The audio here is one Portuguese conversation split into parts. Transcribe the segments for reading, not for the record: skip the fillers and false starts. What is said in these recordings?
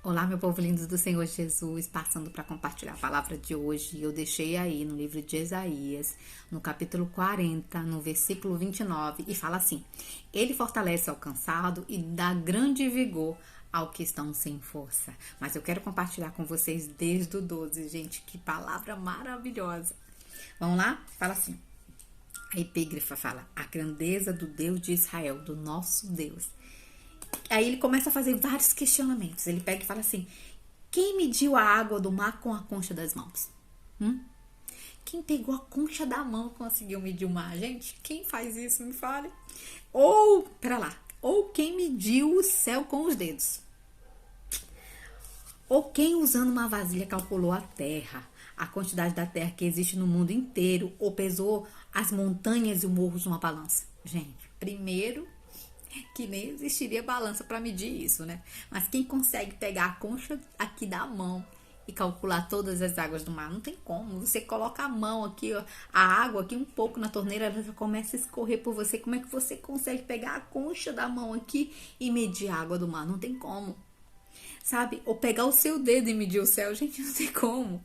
Olá, meu povo lindo do Senhor Jesus, passando para compartilhar a palavra de hoje. Eu deixei aí no livro de Isaías, no capítulo 40, no versículo 29, e fala assim: Ele fortalece o cansado e dá grande vigor ao que estão sem força. Mas eu quero compartilhar com vocês desde o 12, gente, que palavra maravilhosa. Vamos lá? Fala assim. A epígrafa fala: a grandeza do Deus de Israel, do nosso Deus. Aí ele começa a fazer vários questionamentos. Ele pega e fala assim: quem mediu a água do mar com a concha das mãos? Quem pegou a concha da mão conseguiu medir o mar? Gente, quem faz isso? Me fale. Pera lá. Ou quem mediu o céu com os dedos? Ou quem usando uma vasilha calculou a terra, a quantidade da terra que existe no mundo inteiro, ou pesou as montanhas e os morros numa balança? Gente, primeiro que nem existiria balança para medir isso, né? Mas quem consegue pegar a concha aqui da mão e calcular todas as águas do mar? Não tem como. Você coloca a mão aqui, ó, a água aqui um pouco na torneira, ela já começa a escorrer por você. Como é que você consegue pegar a concha da mão aqui e medir a água do mar? Não tem como. Sabe? Ou pegar o seu dedo e medir o céu. Gente, não tem como.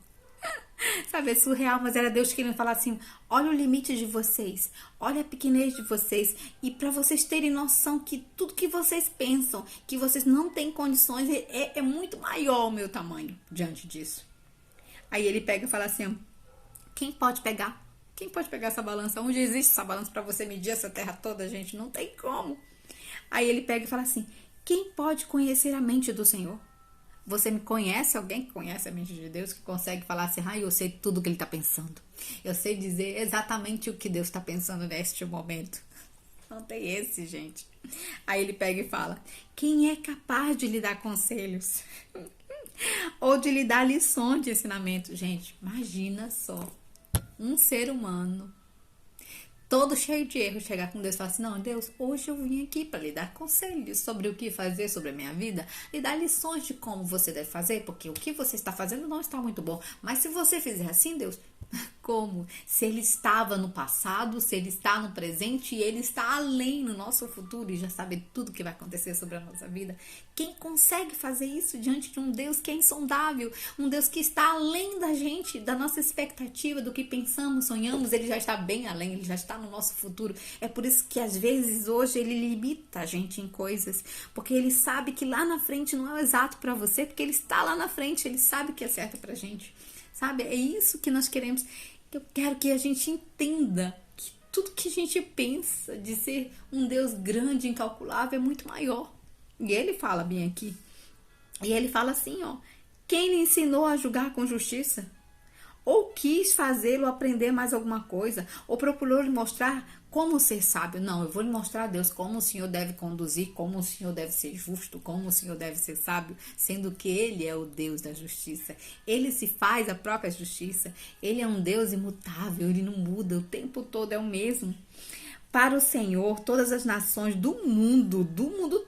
Sabe, é surreal, mas era Deus querendo falar assim: olha o limite de vocês, olha a pequenez de vocês, e para vocês terem noção que tudo que vocês pensam, que vocês não têm condições, é muito maior o meu tamanho diante disso. Aí ele pega e fala assim: quem pode pegar? Quem pode pegar essa balança? Onde existe essa balança para você medir essa terra toda, gente? Não tem como. Aí ele pega e fala assim: quem pode conhecer a mente do Senhor? Você me conhece? Alguém que conhece a mente de Deus, que consegue falar assim: eu sei tudo o que ele está pensando. Eu sei dizer exatamente o que Deus está pensando neste momento. Não tem esse, gente. Aí ele pega e fala: quem é capaz de lhe dar conselhos? Ou de lhe dar lições de ensinamento? Gente, imagina só. Um ser humano todo cheio de erros, chegar com Deus e falar assim: não, Deus, hoje eu vim aqui para lhe dar conselhos sobre o que fazer sobre a minha vida, lhe dar lições de como você deve fazer, porque o que você está fazendo não está muito bom. Mas se você fizer assim, Deus, como? Se ele estava no passado, se ele está no presente e ele está além no nosso futuro e já sabe tudo o que vai acontecer sobre a nossa vida. Quem consegue fazer isso diante de um Deus que é insondável, um Deus que está além da gente, da nossa expectativa, do que pensamos, sonhamos? Ele já está bem além, ele já está no nosso futuro. É por isso que às vezes hoje ele limita a gente em coisas, porque ele sabe que lá na frente não é o exato para você, porque ele está lá na frente, ele sabe o que é certo pra gente. Sabe? É isso que nós queremos. Eu quero que a gente entenda que tudo que a gente pensa de ser um Deus grande, incalculável, é muito maior. E ele fala bem aqui. E ele fala assim, ó: quem lhe ensinou a julgar com justiça? Ou quis fazê-lo aprender mais alguma coisa? Ou procurou lhe mostrar como ser sábio? Não, eu vou lhe mostrar a Deus como o Senhor deve conduzir, como o Senhor deve ser justo, como o Senhor deve ser sábio, sendo que Ele é o Deus da justiça. Ele se faz a própria justiça. Ele é um Deus imutável, Ele não muda, o tempo todo é o mesmo. Para o Senhor, todas as nações do mundo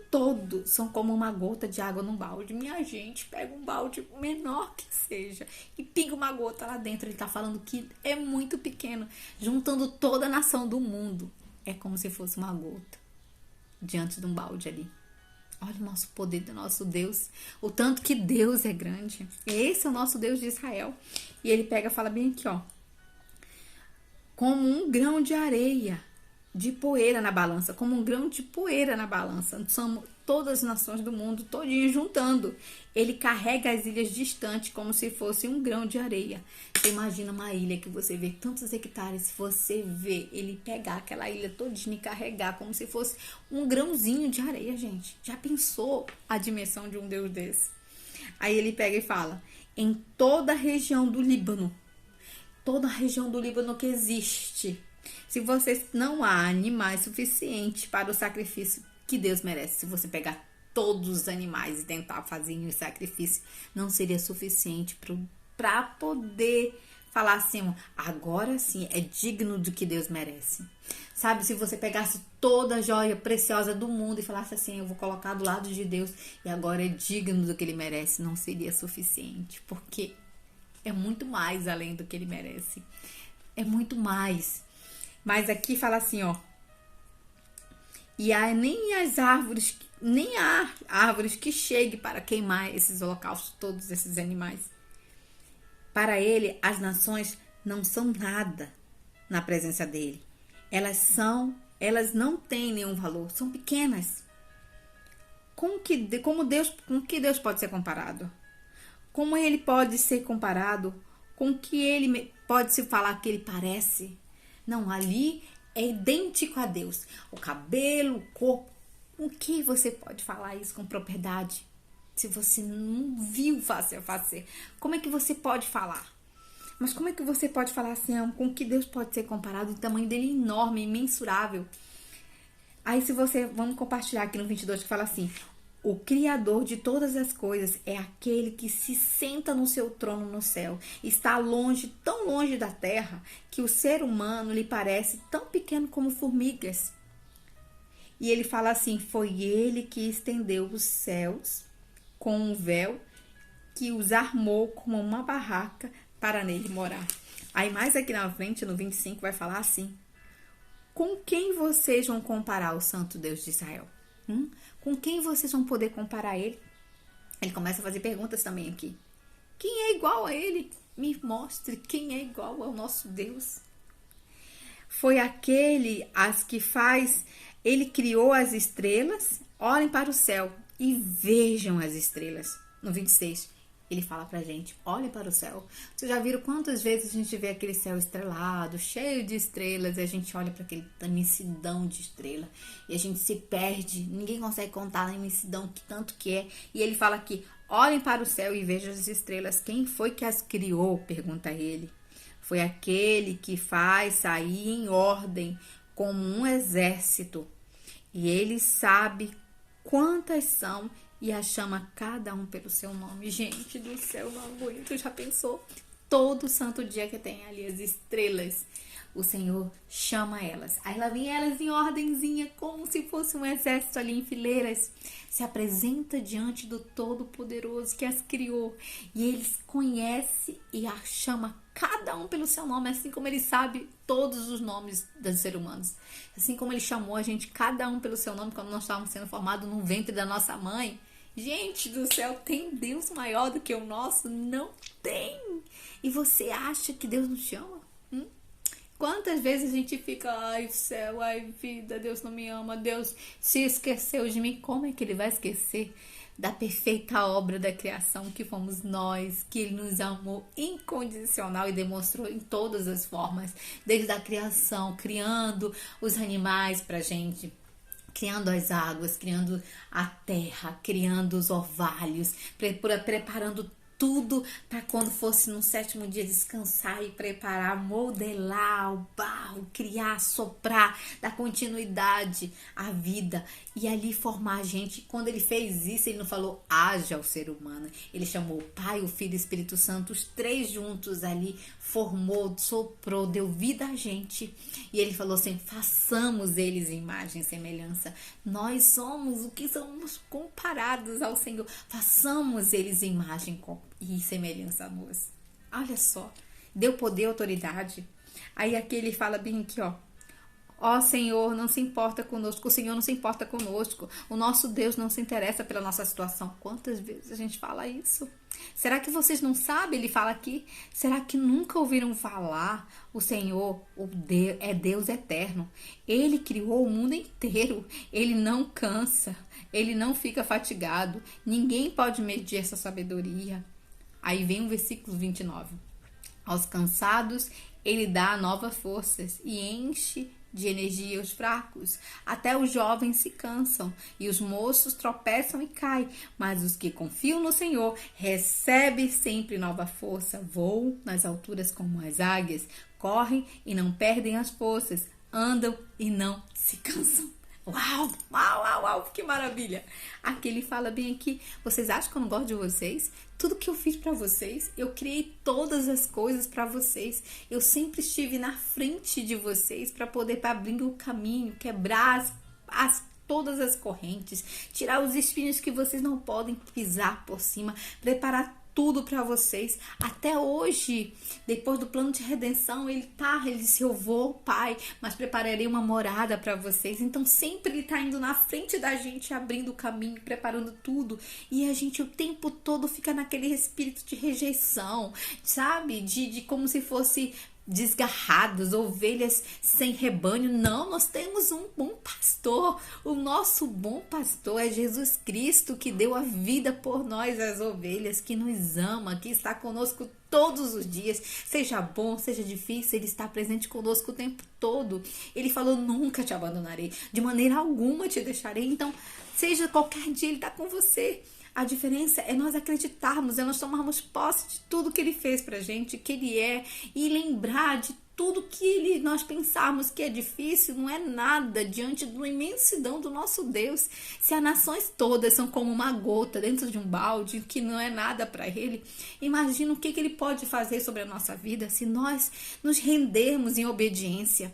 todo, são como uma gota de água num balde. Minha gente, pega um balde menor que seja e pinga uma gota lá dentro. Ele está falando que é muito pequeno. Juntando toda a nação do mundo, é como se fosse uma gota diante de um balde ali. Olha o nosso poder do nosso Deus, o tanto que Deus é grande. Esse é o nosso Deus de Israel. E ele pega e fala bem aqui, ó: como um grão de areia, de poeira na balança, como um grão de poeira na balança. Somos todas as nações do mundo, todinho juntando. Ele carrega as ilhas distantes como se fosse um grão de areia. Você imagina uma ilha que você vê tantos hectares, se você vê ele pegar aquela ilha todinha e carregar como se fosse um grãozinho de areia, gente. Já pensou a dimensão de um Deus desse? Aí ele pega e fala: em toda a região do Líbano, toda a região do Líbano que existe, se vocês não há animais suficientes para o sacrifício que Deus merece, se você pegar todos os animais e tentar fazer um sacrifício, não seria suficiente para poder falar assim: agora sim é digno do que Deus merece. Sabe, se você pegasse toda a joia preciosa do mundo e falasse assim: eu vou colocar do lado de Deus e agora é digno do que ele merece, não seria suficiente, porque é muito mais além do que ele merece. É muito mais. Mas aqui fala assim, ó: e nem as árvores nem há árvores que chegue para queimar esses holocaustos, todos esses animais. Para ele, as nações não são nada na presença dele. Elas não têm nenhum valor, são pequenas. Com que Deus pode ser comparado? Como ele pode ser comparado? Com que ele pode se falar que ele parece? Não, ali é idêntico a Deus. O cabelo, o corpo. O que você pode falar isso com propriedade? Se você não viu face a face, como é que você pode falar? Mas como é que você pode falar assim, com que Deus pode ser comparado? O tamanho dele é enorme, imensurável. Aí vamos compartilhar aqui no 22 que fala assim: o Criador de todas as coisas é aquele que se senta no seu trono no céu. Está longe, tão longe da terra, que o ser humano lhe parece tão pequeno como formigas. E ele fala assim: foi ele que estendeu os céus com um véu, que os armou como uma barraca para nele morar. Aí mais aqui na frente, no 25, vai falar assim: com quem vocês vão comparar o Santo Deus de Israel? Com quem vocês vão poder comparar ele? Ele começa a fazer perguntas também aqui. Quem é igual a ele? Me mostre quem é igual ao nosso Deus. Foi aquele que faz... Ele criou as estrelas. Olhem para o céu e vejam as estrelas. No 26, ele fala pra gente: olhem para o céu. Vocês já viram quantas vezes a gente vê aquele céu estrelado, cheio de estrelas, e a gente olha para aquele imensidão de estrela e a gente se perde, ninguém consegue contar a imensidão que tanto que é. E ele fala aqui: olhem para o céu e vejam as estrelas. Quem foi que as criou? Pergunta ele. Foi aquele que faz sair em ordem como um exército, e ele sabe quantas são e a chama cada um pelo seu nome. Gente do céu, não aguento. Já pensou? Todo santo dia que tem ali as estrelas, o Senhor chama elas. Aí lá vem elas em ordenzinha, como se fosse um exército ali em fileiras. Se apresenta diante do Todo-Poderoso que as criou. E eles conhecem e a chama cada um pelo seu nome, assim como ele sabe todos os nomes dos seres humanos. Assim como ele chamou a gente, cada um pelo seu nome, quando nós estávamos sendo formados no ventre da nossa mãe. Gente do céu, tem Deus maior do que o nosso? Não tem! E você acha que Deus nos chama? Quantas vezes a gente fica: ai céu, ai vida, Deus não me ama, Deus se esqueceu de mim. Como é que ele vai esquecer da perfeita obra da criação que fomos nós, que ele nos amou incondicional e demonstrou em todas as formas, desde a criação, criando os animais pra gente, criando as águas, criando a terra, criando os orvalhos, preparando tudo para quando fosse no sétimo dia descansar e preparar, modelar o barro, criar, soprar, dar continuidade à vida e ali formar a gente. Quando ele fez isso, ele não falou haja o ser humano, ele chamou o Pai, o Filho e o Espírito Santo, os três juntos ali, formou, soprou, deu vida a gente. E ele falou assim: façamos eles em imagem e semelhança. Nós somos o que somos comparados ao Senhor. Façamos eles em imagem e semelhança a nós. Olha só, deu poder e autoridade. Aí aqui ele fala bem aqui, ó, Senhor, não se importa conosco, o Senhor não se importa conosco, o nosso Deus não se interessa pela nossa situação. Quantas vezes a gente fala isso? Será que vocês não sabem? Ele fala aqui, será que nunca ouviram falar? O Senhor, é Deus eterno, ele criou o mundo inteiro, ele não cansa, ele não fica fatigado, ninguém pode medir essa sabedoria. Aí vem o versículo 29. Aos cansados, ele dá novas forças e enche de energia os fracos. Até os jovens se cansam e os moços tropeçam e caem. Mas os que confiam no Senhor recebem sempre nova força. Voam nas alturas como as águias. Correm e não perdem as forças. Andam e não se cansam. Uau, uau, uau, uau, que maravilha. Aqui ele fala bem aqui: vocês acham que eu não gosto de vocês? Tudo que eu fiz para vocês, eu criei todas as coisas para vocês. Eu sempre estive na frente de vocês para poder abrir o caminho, quebrar todas as correntes, tirar os espinhos que vocês não podem pisar por cima, preparar tudo para vocês. Até hoje, depois do plano de redenção, ele disse, eu vou, Pai, mas prepararei uma morada para vocês. Então sempre ele tá indo na frente da gente, abrindo o caminho, preparando tudo. E a gente o tempo todo fica naquele espírito de rejeição, sabe? De como se fosse desgarrados, ovelhas sem rebanho. Não, nós temos um bom pastor. O nosso bom pastor é Jesus Cristo, que deu a vida por nós, as ovelhas, que nos ama, que está conosco todos os dias, seja bom, seja difícil, ele está presente conosco o tempo todo. Ele falou, nunca te abandonarei, de maneira alguma te deixarei. Então, seja qualquer dia, ele está com você. A diferença é nós acreditarmos, é nós tomarmos posse de tudo que ele fez pra gente, que ele é, e lembrar de tudo que nós pensarmos que é difícil, não é nada diante da imensidão do nosso Deus. Se as nações todas são como uma gota dentro de um balde, que não é nada para ele, imagina o que ele pode fazer sobre a nossa vida se nós nos rendermos em obediência.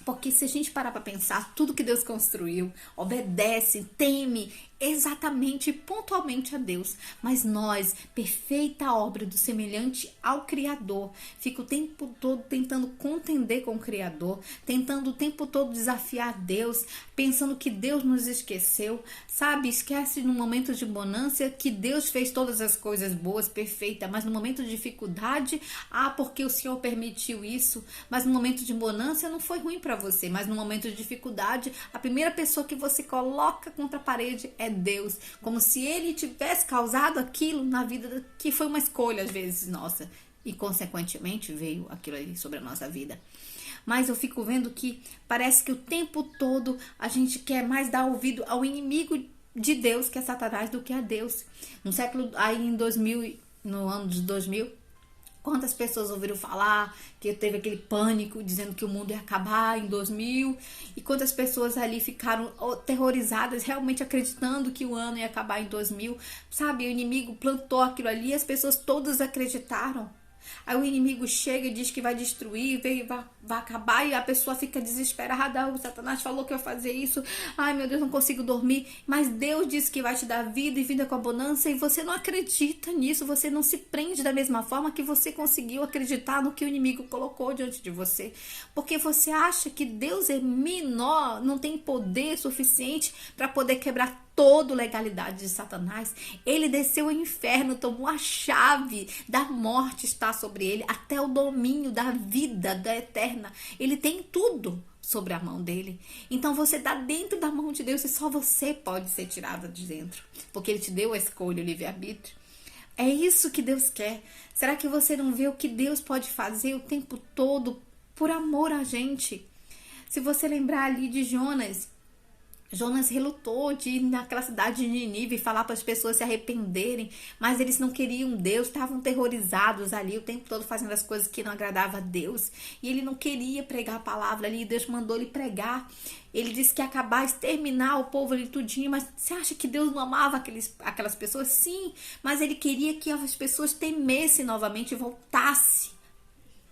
Porque se a gente parar para pensar, tudo que Deus construiu, obedece, teme exatamente e pontualmente a Deus. Mas nós, perfeita obra do semelhante ao Criador, fica o tempo todo tentando contender com o Criador, tentando o tempo todo desafiar Deus, pensando que Deus nos esqueceu, sabe? Esquece no momento de bonança que Deus fez todas as coisas boas, perfeitas, mas no momento de dificuldade, porque o Senhor permitiu isso, mas no momento de bonança não foi ruim para você, mas no momento de dificuldade, a primeira pessoa que você coloca contra a parede é Deus, como se ele tivesse causado aquilo na vida, que foi uma escolha às vezes nossa, e consequentemente veio aquilo ali sobre a nossa vida. Mas eu fico vendo que parece que o tempo todo a gente quer mais dar ouvido ao inimigo de Deus, que é Satanás, do que a Deus. No século, aí em 2000, no ano de 2000, quantas pessoas ouviram falar que teve aquele pânico dizendo que o mundo ia acabar em 2000, e quantas pessoas ali ficaram terrorizadas, realmente acreditando que o ano ia acabar em 2000, sabe? O inimigo plantou aquilo ali e as pessoas todas acreditaram. Aí o inimigo chega e diz que vai destruir, vai acabar, e a pessoa fica desesperada. O Satanás falou que ia fazer isso. Ai, meu Deus, não consigo dormir. Mas Deus disse que vai te dar vida e vida com abundância, e você não acredita nisso. Você não se prende da mesma forma que você conseguiu acreditar no que o inimigo colocou diante de você. Porque você acha que Deus é menor, não tem poder suficiente para poder quebrar toda a legalidade de Satanás. Ele desceu ao inferno, tomou a chave da morte, está sobre ele, até o domínio da vida, da eterna. Ele tem tudo sobre a mão dele. Então você está dentro da mão de Deus e só você pode ser tirada de dentro, porque ele te deu a escolha, o livre-arbítrio. É isso que Deus quer. Será que você não vê o que Deus pode fazer o tempo todo por amor a gente? Se você lembrar ali de Jonas relutou de ir naquela cidade de Nínive e falar para as pessoas se arrependerem, mas eles não queriam Deus, estavam terrorizados ali o tempo todo fazendo as coisas que não agradavam a Deus, e ele não queria pregar a palavra ali, Deus mandou ele pregar. Ele disse que ia acabar, exterminar o povo ali tudinho, mas você acha que Deus não amava aquelas pessoas? Sim, mas ele queria que as pessoas temessem novamente e voltassem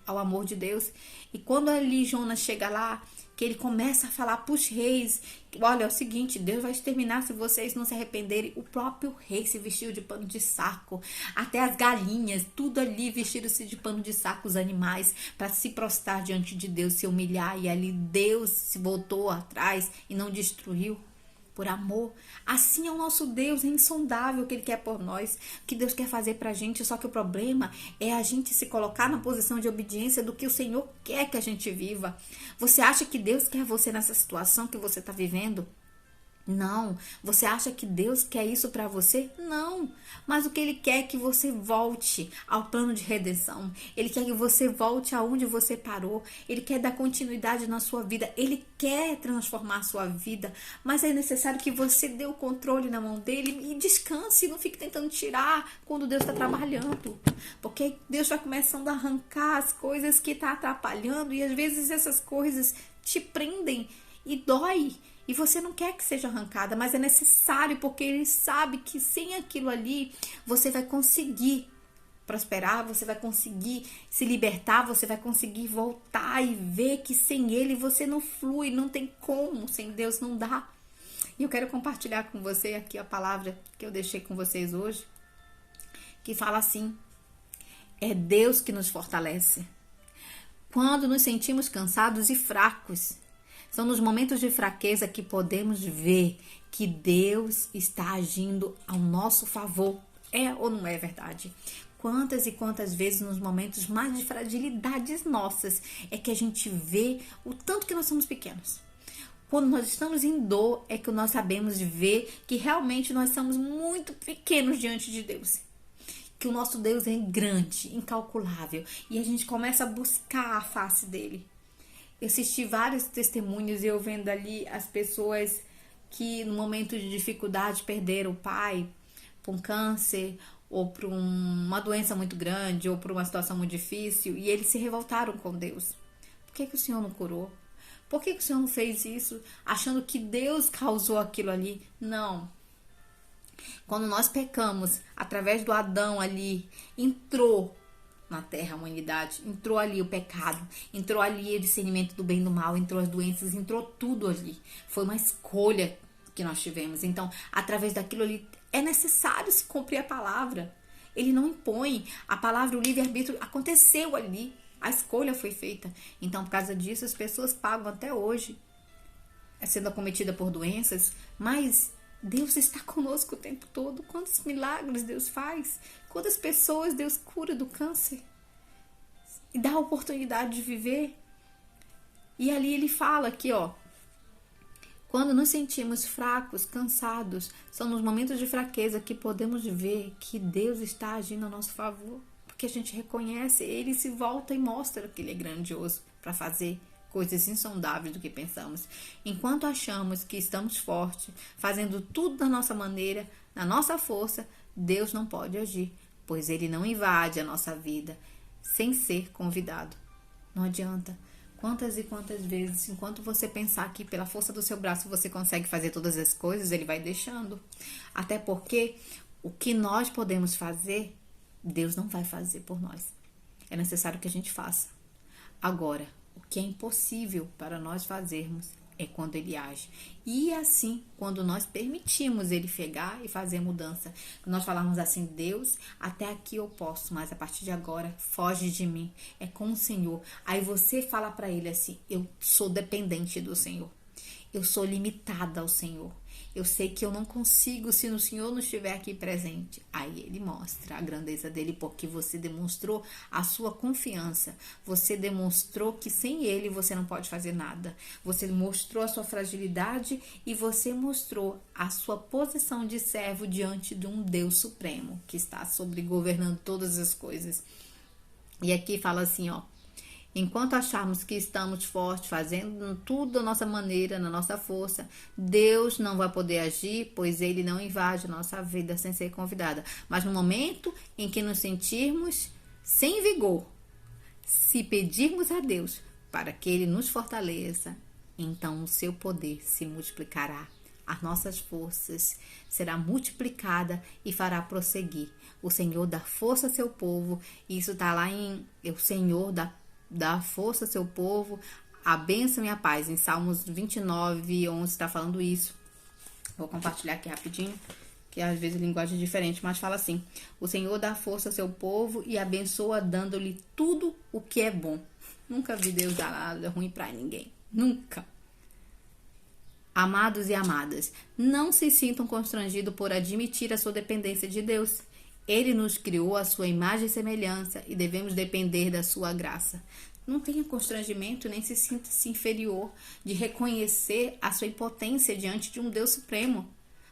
ao amor de Deus. E quando ali Jonas chega lá, que ele começa a falar para os reis, olha, é o seguinte, Deus vai exterminar se vocês não se arrependerem. O próprio rei se vestiu de pano de saco, até as galinhas, tudo ali vestiram-se de pano de saco, os animais, para se prostrar diante de Deus, se humilhar, e ali Deus se voltou atrás e não destruiu. Por amor. Assim é o nosso Deus, é insondável o que ele quer por nós, o que Deus quer fazer pra gente, só que o problema é a gente se colocar na posição de obediência do que o Senhor quer que a gente viva. Você acha que Deus quer você nessa situação que você tá vivendo? Não. Você acha que Deus quer isso para você? Não. Mas o que ele quer é que você volte ao plano de redenção. Ele quer que você volte aonde você parou. Ele quer dar continuidade na sua vida. Ele quer transformar a sua vida. Mas é necessário que você dê o controle na mão dele e descanse. Não fique tentando tirar quando Deus está trabalhando. Porque Deus vai começando a arrancar as coisas que está atrapalhando. E às vezes essas coisas te prendem e dói. E você não quer que seja arrancada, mas é necessário, porque ele sabe que sem aquilo ali, você vai conseguir prosperar, você vai conseguir se libertar, você vai conseguir voltar e ver que sem ele você não flui, não tem como, sem Deus não dá. E eu quero compartilhar com você aqui a palavra que eu deixei com vocês hoje, que fala assim: é Deus que nos fortalece. Quando nos sentimos cansados e fracos, são nos momentos de fraqueza que podemos ver que Deus está agindo ao nosso favor. É ou não é verdade? Quantas e quantas vezes nos momentos mais de fragilidades nossas é que a gente vê o tanto que nós somos pequenos. Quando nós estamos em dor é que nós sabemos ver que realmente nós somos muito pequenos diante de Deus. Que o nosso Deus é grande, incalculável, e a gente começa a buscar a face dele. Eu assisti vários testemunhos e eu vendo ali as pessoas que no momento de dificuldade perderam o pai por um câncer ou por uma doença muito grande ou por uma situação muito difícil, e eles se revoltaram com Deus. Por que o Senhor não curou? Por que o Senhor não fez isso achando que Deus causou aquilo ali? Não. Quando nós pecamos, através do Adão ali, entrou na terra a humanidade, entrou ali o pecado, entrou ali o discernimento do bem e do mal, entrou as doenças, entrou tudo ali. Foi uma escolha que nós tivemos. Então, através daquilo ali, é necessário se cumprir a palavra. Ele não impõe. A palavra, o livre-arbítrio aconteceu ali. A escolha foi feita. Então, por causa disso, as pessoas pagam até hoje, sendo acometidas por doenças, mas Deus está conosco o tempo todo. Quantos milagres Deus faz? Quantas pessoas Deus cura do câncer? E dá a oportunidade de viver. E ali ele fala aqui, ó. Quando nos sentimos fracos, cansados, são nos momentos de fraqueza que podemos ver que Deus está agindo a nosso favor. Porque a gente reconhece, ele se volta e mostra que ele é grandioso para fazer coisas insondáveis do que pensamos. Enquanto achamos que estamos fortes, fazendo tudo da nossa maneira, na nossa força, Deus não pode agir, pois ele não invade a nossa vida sem ser convidado. Não adianta. Quantas e quantas vezes, enquanto você pensar que pela força do seu braço você consegue fazer todas as coisas, ele vai deixando. Até porque o que nós podemos fazer, Deus não vai fazer por nós. É necessário que a gente faça. Agora, o que é impossível para nós fazermos é quando ele age. E assim, quando nós permitimos ele chegar e fazer mudança. Nós falamos assim: Deus, até aqui eu posso, mas a partir de agora, foge de mim. É com o Senhor. Aí você fala para ele assim: eu sou dependente do Senhor. Eu sou limitada ao Senhor. Eu sei que eu não consigo se o Senhor não estiver aqui presente. Aí ele mostra a grandeza dele, porque você demonstrou a sua confiança. Você demonstrou que sem ele você não pode fazer nada. Você mostrou a sua fragilidade e você mostrou a sua posição de servo diante de um Deus supremo, que está sobre governando todas as coisas. E aqui fala assim, ó: enquanto acharmos que estamos fortes, fazendo tudo da nossa maneira, na nossa força, Deus não vai poder agir, pois ele não invade a nossa vida sem ser convidada. Mas no momento em que nos sentirmos sem vigor, se pedirmos a Deus para que ele nos fortaleça, então o seu poder se multiplicará. As nossas forças será multiplicada e fará prosseguir. O Senhor dá força ao seu povo. Isso está lá em o Senhor dá força ao seu povo, a bênção e a paz. Em Salmos 29, 11 está falando isso. Vou compartilhar aqui rapidinho, que às vezes a linguagem é diferente, mas fala assim: o Senhor dá força ao seu povo e abençoa dando-lhe tudo o que é bom. Nunca vi Deus dar nada ruim para ninguém. Nunca. Amados e amadas, não se sintam constrangidos por admitir a sua dependência de Deus. Ele nos criou a sua imagem e semelhança e devemos depender da sua graça. Não tenha constrangimento, nem se sinta-se inferior de reconhecer a sua impotência diante de um Deus supremo.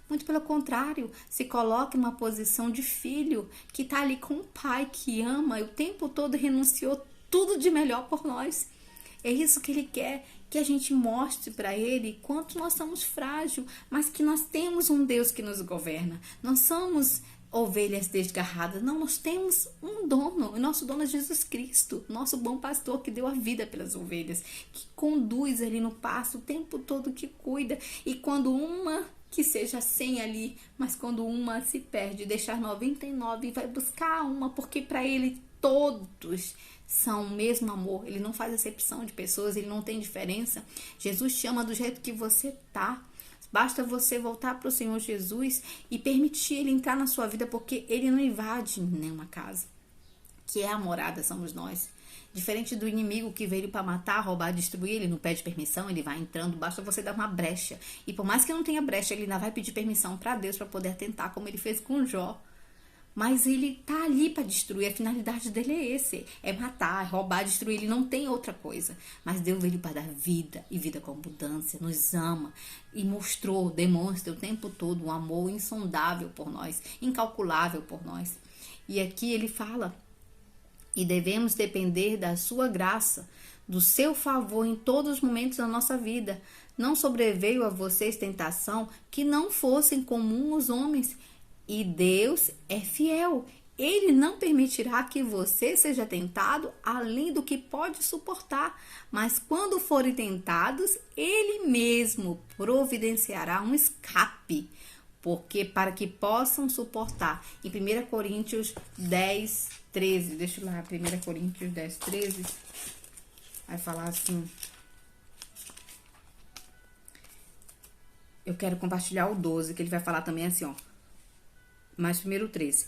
Muito pelo contrário, se coloque em uma posição de filho que está ali com um pai que ama e o tempo todo renunciou tudo de melhor por nós. É isso que ele quer, que a gente mostre para ele quanto nós somos frágeis, mas que nós temos um Deus que nos governa. Nós somos ovelhas desgarradas. Não, nós temos um dono. O nosso dono é Jesus Cristo, nosso bom pastor que deu a vida pelas ovelhas, que conduz ali no pasto o tempo todo, que cuida. E quando uma que seja 100 ali, mas quando uma se perde, deixar 99 e vai buscar uma, porque para ele todos são o mesmo amor. Ele não faz acepção de pessoas, ele não tem diferença. Jesus te ama do jeito que você tá. Basta você voltar para o Senhor Jesus e permitir Ele entrar na sua vida, porque Ele não invade nenhuma casa. Que é a morada, somos nós. Diferente do inimigo que veio para matar, roubar, destruir, ele não pede permissão, ele vai entrando, basta você dar uma brecha. E por mais que não tenha brecha, ele ainda vai pedir permissão para Deus para poder atentar, como ele fez com Jó. Mas ele tá ali para destruir, a finalidade dele é esse, é matar, é roubar, destruir, ele não tem outra coisa. Mas Deus veio para dar vida, e vida com abundância, nos ama e demonstra o tempo todo um amor insondável por nós, incalculável por nós. E aqui ele fala: e devemos depender da sua graça, do seu favor em todos os momentos da nossa vida. Não sobreveio a vocês tentação que não fossem comum aos homens. E Deus é fiel. Ele não permitirá que você seja tentado além do que pode suportar. Mas quando forem tentados, Ele mesmo providenciará um escape, porque para que possam suportar. Em 1 Coríntios 10, 13, deixa eu lá, 1 Coríntios 10, 13, vai falar assim. Eu quero compartilhar o 12, que ele vai falar também assim, ó. Mas primeiro o 13.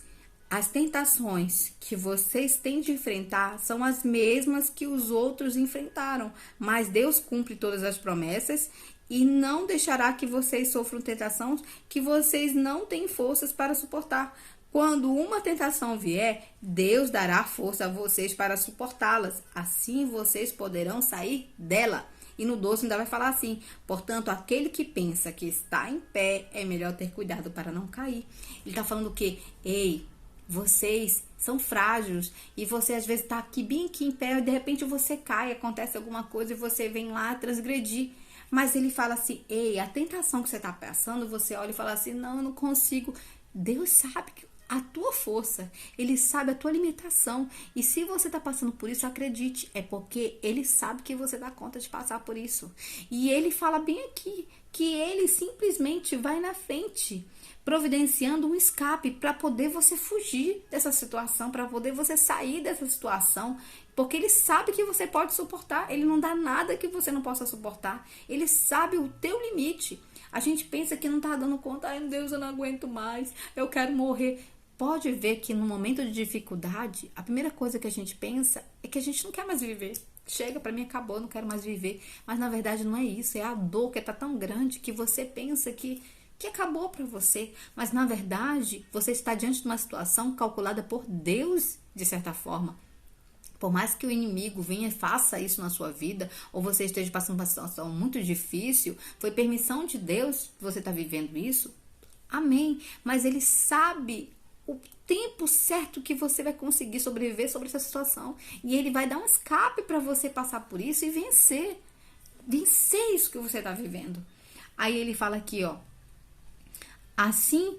As tentações que vocês têm de enfrentar são as mesmas que os outros enfrentaram, mas Deus cumpre todas as promessas e não deixará que vocês sofram tentações que vocês não têm forças para suportar. Quando uma tentação vier, Deus dará força a vocês para suportá-las. Assim vocês poderão sair dela. E no 12 ainda vai falar assim: portanto, aquele que pensa que está em pé, é melhor ter cuidado para não cair. Ele está falando que, ei, vocês são frágeis e você às vezes está aqui, bem aqui em pé, e de repente você cai, acontece alguma coisa e você vem lá transgredir. Mas ele fala assim: ei, a tentação que você está passando, você olha e fala assim: não, eu não consigo. Deus sabe a tua força, Ele sabe a tua limitação. E se você está passando por isso, acredite, é porque Ele sabe que você dá conta de passar por isso. E Ele fala bem aqui que Ele simplesmente vai na frente, providenciando um escape para poder você fugir dessa situação, para poder você sair dessa situação, porque Ele sabe que você pode suportar. Ele não dá nada que você não possa suportar. Ele sabe o teu limite. A gente pensa que não está dando conta: ai, Deus, eu não aguento mais, eu quero morrer. Pode ver que no momento de dificuldade, a primeira coisa que a gente pensa é que a gente não quer mais viver. Chega, para mim acabou, eu não quero mais viver. Mas na verdade não é isso, é a dor que está tão grande que você pensa que acabou para você. Mas na verdade, você está diante de uma situação calculada por Deus, de certa forma. Por mais que o inimigo venha e faça isso na sua vida, ou você esteja passando por uma situação muito difícil, foi permissão de Deus que você está vivendo isso. Amém. Mas Ele sabe o tempo certo que você vai conseguir sobreviver sobre essa situação. E Ele vai dar um escape para você passar por isso e vencer. Vencer isso que você está vivendo. Aí ele fala aqui, ó. Assim,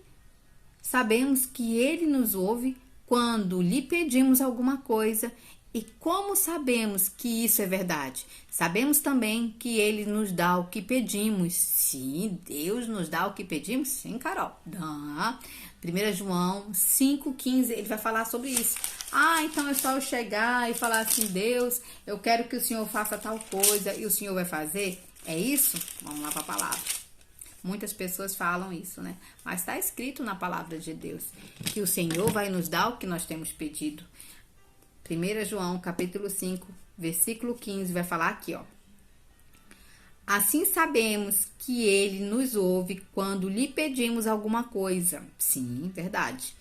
sabemos que Ele nos ouve quando lhe pedimos alguma coisa. E como sabemos que isso é verdade? Sabemos também que Ele nos dá o que pedimos. Sim, Deus nos dá o que pedimos? Sim, Carol. Dá. 1 João 5,15, ele vai falar sobre isso. Ah, então é só eu chegar e falar assim: Deus, eu quero que o Senhor faça tal coisa e o Senhor vai fazer? É isso? Vamos lá para a palavra. Muitas pessoas falam isso, né? Mas está escrito na palavra de Deus que o Senhor vai nos dar o que nós temos pedido. 1 João, capítulo 5, versículo 15, vai falar aqui, ó. Assim sabemos que Ele nos ouve quando lhe pedimos alguma coisa. Sim, verdade.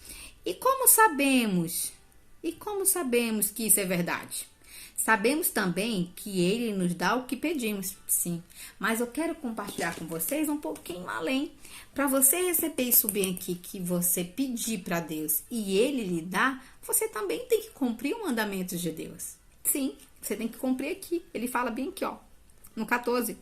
E como sabemos? E como sabemos que isso é verdade? Sabemos também que Ele nos dá o que pedimos. Sim, mas eu quero compartilhar com vocês um pouquinho além. Para você receber isso bem aqui, que você pedir para Deus e Ele lhe dá, você também tem que cumprir os mandamentos de Deus. Sim, você tem que cumprir aqui. Ele fala bem aqui, ó, no 14.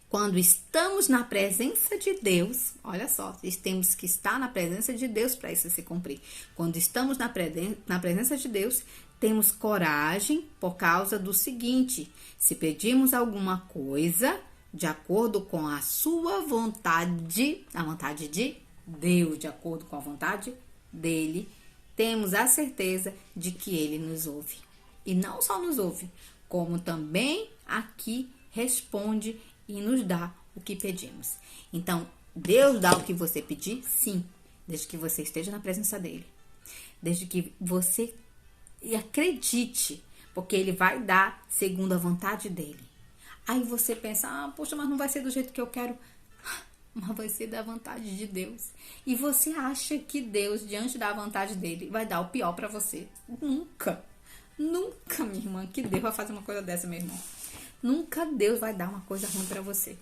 Quando estamos na presença de Deus, olha só, temos que estar na presença de Deus para isso se cumprir. Quando estamos na presença de Deus, temos coragem por causa do seguinte: se pedimos alguma coisa de acordo com a sua vontade, a vontade de Deus, de acordo com a vontade dele, temos a certeza de que Ele nos ouve. E não só nos ouve, como também aqui responde e nos dá o que pedimos. Então, Deus dá o que você pedir? Sim, desde que você esteja na presença dele. Desde que você acredite, porque ele vai dar segundo a vontade dele. Aí você pensa, poxa, mas não vai ser do jeito que eu quero. Mas vai ser da vontade de Deus. E você acha que Deus, diante da vontade dele, vai dar o pior pra você? Nunca. Nunca, minha irmã, que Deus vai fazer uma coisa dessa, meu irmão. Nunca Deus vai dar uma coisa ruim pra você.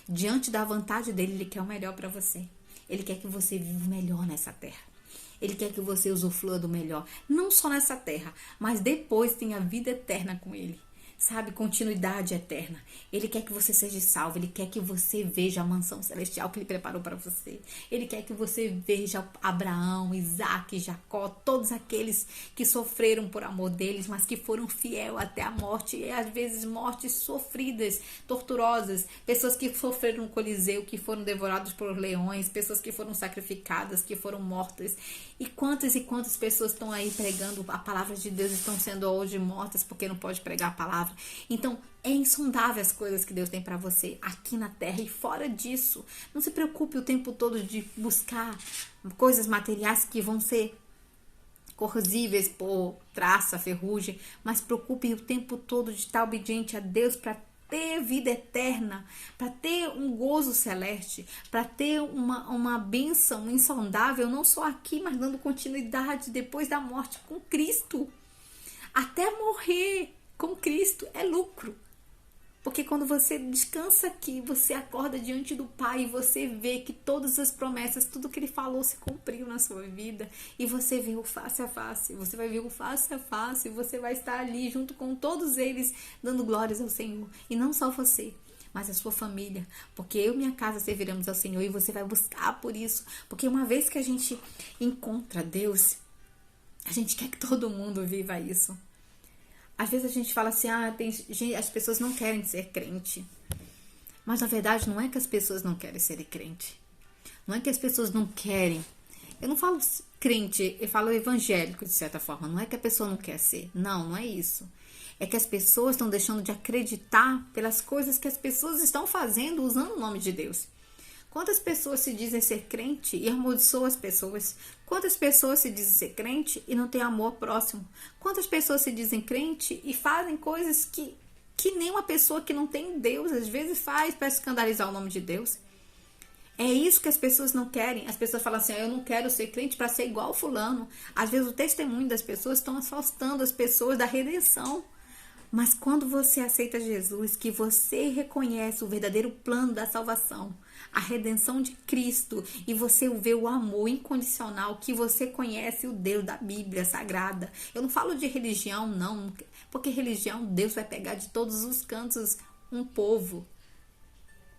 Diante da vontade dele, ele quer o melhor pra você. Ele quer que você viva o melhor nessa terra. Ele quer que você usufrua do melhor. Não só nessa terra, mas depois tenha vida eterna com ele. Sabe, continuidade eterna. Ele quer que você seja salvo. Ele quer que você veja a mansão celestial que ele preparou para você. Ele quer que você veja Abraão, Isaac, Jacó, todos aqueles que sofreram por amor deles, mas que foram fiel até a morte. E às vezes mortes sofridas, torturosas. Pessoas que sofreram no Coliseu, que foram devorados por leões. Pessoas que foram sacrificadas, que foram mortas. E quantas pessoas estão aí pregando a palavra de Deus, estão sendo hoje mortas porque não pode pregar a palavra. Então, é insondável as coisas que Deus tem para você aqui na terra e fora disso. Não se preocupe o tempo todo de buscar coisas materiais que vão ser corrosíveis por traça, ferrugem, mas preocupe o tempo todo de estar obediente a Deus para ter vida eterna, para ter um gozo celeste, para ter uma bênção insondável, não só aqui, mas dando continuidade depois da morte com Cristo. Até morrer com Cristo é lucro. Porque quando você descansa aqui, você acorda diante do Pai e você vê que todas as promessas, tudo que Ele falou se cumpriu na sua vida. E você vê o face a face, você vai ver o face a face, você vai estar ali junto com todos eles, dando glórias ao Senhor. E não só você, mas a sua família. Porque eu e minha casa serviremos ao Senhor e você vai buscar por isso. Porque uma vez que a gente encontra Deus, a gente quer que todo mundo viva isso. Às vezes a gente fala assim, as pessoas não querem ser crente. Mas na verdade não é que as pessoas não querem ser crente. Não é que as pessoas não querem. Eu não falo crente, eu falo evangélico de certa forma. Não é que a pessoa não quer ser. Não é isso. É que as pessoas estão deixando de acreditar pelas coisas que as pessoas estão fazendo usando o nome de Deus. Quantas pessoas se dizem ser crente e amaldiçoam as pessoas? Quantas pessoas se dizem ser crente e não têm amor próximo? Quantas pessoas se dizem crente e fazem coisas que nem uma pessoa que não tem Deus às vezes faz para escandalizar o nome de Deus? É isso que as pessoas não querem. As pessoas falam assim, eu não quero ser crente para ser igual fulano. Às vezes o testemunho das pessoas estão afastando as pessoas da redenção. Mas quando você aceita Jesus, que você reconhece o verdadeiro plano da salvação, a redenção de Cristo, e você vê o amor incondicional, que você conhece o Deus da Bíblia Sagrada. Eu não falo de religião, não, porque religião Deus vai pegar de todos os cantos um povo.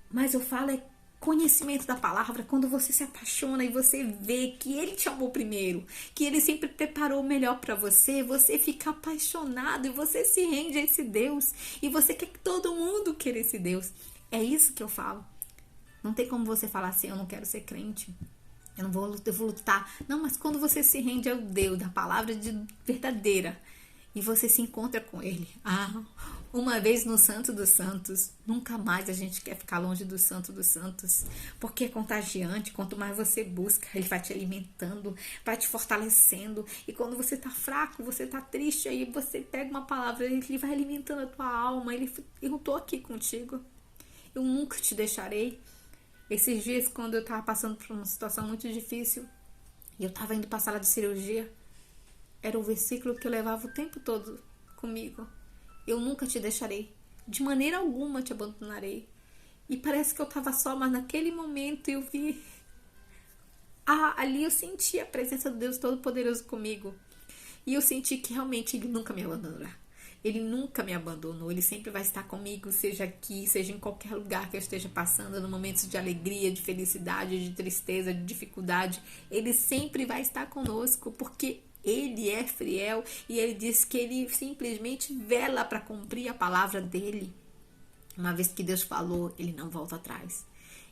Mas eu falo conhecimento da palavra, quando você se apaixona e você vê que Ele te amou primeiro, que Ele sempre preparou o melhor para você, você fica apaixonado e você se rende a esse Deus e você quer que todo mundo queira esse Deus. É isso que eu falo. Não tem como você falar assim, eu não quero ser crente, eu vou lutar. Não, mas quando você se rende ao Deus da palavra verdadeira e você se encontra com Ele, uma vez no Santo dos Santos, nunca mais a gente quer ficar longe do Santo dos Santos, porque é contagiante. Quanto mais você busca, Ele vai te alimentando, vai te fortalecendo, e quando você tá fraco, você tá triste, aí você pega uma palavra, Ele vai alimentando a tua alma. Eu tô aqui contigo, eu nunca te deixarei. Esses dias, quando eu tava passando por uma situação muito difícil, e eu tava indo pra sala de cirurgia, era o versículo que eu levava o tempo todo comigo. Eu nunca te deixarei, de maneira alguma te abandonarei. E parece que eu estava só, mas naquele momento eu vi... ali eu senti a presença do Deus Todo-Poderoso comigo. E eu senti que realmente Ele nunca me abandonará. Ele nunca me abandonou, Ele sempre vai estar comigo, seja aqui, seja em qualquer lugar que eu esteja passando, no momentos de alegria, de felicidade, de tristeza, de dificuldade. Ele sempre vai estar conosco, porque Ele é fiel e Ele diz que Ele simplesmente vela para cumprir a palavra dEle. Uma vez que Deus falou, Ele não volta atrás.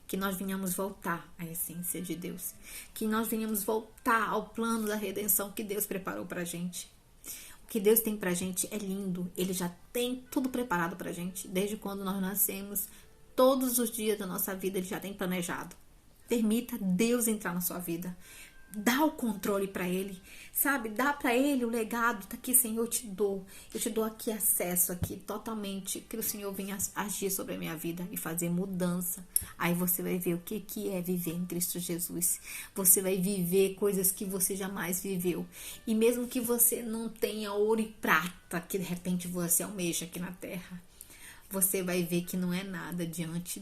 Que nós venhamos voltar à essência de Deus. Que nós venhamos voltar ao plano da redenção que Deus preparou para a gente. O que Deus tem pra gente é lindo. Ele já tem tudo preparado pra gente. Desde quando nós nascemos, Todos os dias da nossa vida Ele já tem planejado. Permita Deus entrar na sua vida. Dá o controle para Ele, sabe? Dá para Ele o legado. Tá aqui, Senhor, eu te dou. Eu te dou aqui acesso aqui totalmente. Que o Senhor venha agir sobre a minha vida e fazer mudança. Aí você vai ver o que é viver em Cristo Jesus. Você vai viver coisas que você jamais viveu. E mesmo que você não tenha ouro e prata, que de repente você almeja aqui na terra, você vai ver que não é nada diante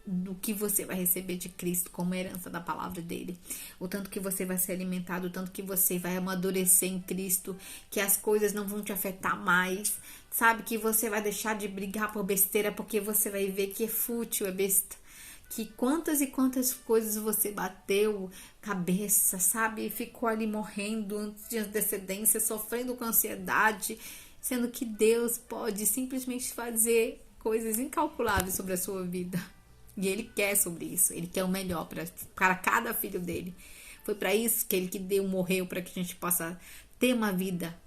do que você vai receber de Cristo como herança da palavra dele. O tanto que você vai ser alimentado, o tanto que você vai amadurecer em Cristo, que as coisas não vão te afetar mais, sabe? Que você vai deixar de brigar por besteira, porque você vai ver que é fútil, é besta. Que quantas e quantas coisas você bateu cabeça, sabe? Ficou ali morrendo antes de antecedência, sofrendo com ansiedade, sendo que Deus pode simplesmente fazer coisas incalculáveis sobre a sua vida. E Ele quer sobre isso. Ele quer o melhor para cada filho dele. Foi para isso que Ele que deu, morreu, para que a gente possa ter uma vida,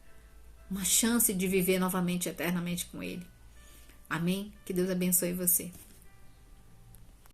uma chance de viver novamente, eternamente com Ele. Amém? Que Deus abençoe você.